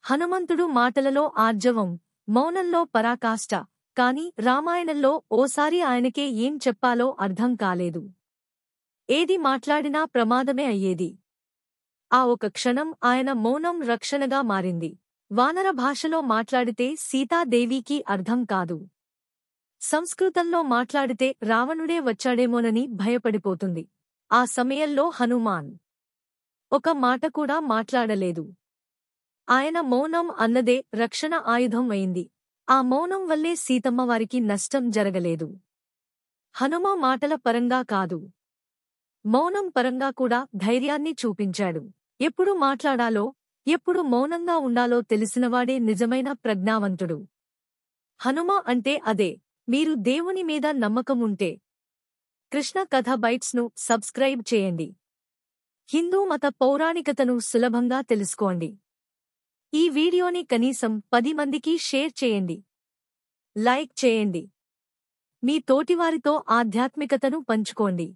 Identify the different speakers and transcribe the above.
Speaker 1: హనుమంతుడు మాటలలో ఆర్జవం, మౌనంలో పరాకాష్ట. కాని రామాయణంలో ఓసారి ఆయనకే ఏం చెప్పాలో అర్థం కాలేదు. ఏది మాట్లాడినా ప్రమాదమే అయ్యేది. ఆ ఒక క్షణం ఆయన మౌనం రక్షణగా మారింది. వానర భాషలో మాట్లాడితే సీతాదేవికి అర్థం కాదు. సంస్కృతంలో మాట్లాడితే రావణుడే వచ్చాడేమోనని భయపడిపోతుంది. ఆ సమయంలో హనుమాన్ ఒక మాట కూడా మాట్లాడలేదు. ఆయన మౌనం అన్నదే రక్షణ ఆయుధం అయింది. ఆ మౌనం వల్లే సీతమ్మవారికి నష్టం జరగలేదు. హనుమ మాటల పరంగా కాదు, మౌనం పరంగా కూడా ధైర్యాన్ని చూపించాడు. ఎప్పుడు మాట్లాడాలో, ఎప్పుడు మౌనంగా ఉండాలో తెలిసినవాడే నిజమైన ప్రజ్ఞావంతుడు. హనుమ అంటే అదే. మీరు దేవుని మీద నమ్మకం ఉంటే కృష్ణ కథ బైట్స్ను సబ్స్క్రైబ్ చేయండి. హిందూ మత పౌరాణికతను సులభంగా తెలుసుకోండి. ఈ వీడియోని కనీసం 10 మందికి షేర్ చేయండి. లైక్ చేయండి. మీ తోటివారితో ఆధ్యాత్మికతను పంచుకోండి.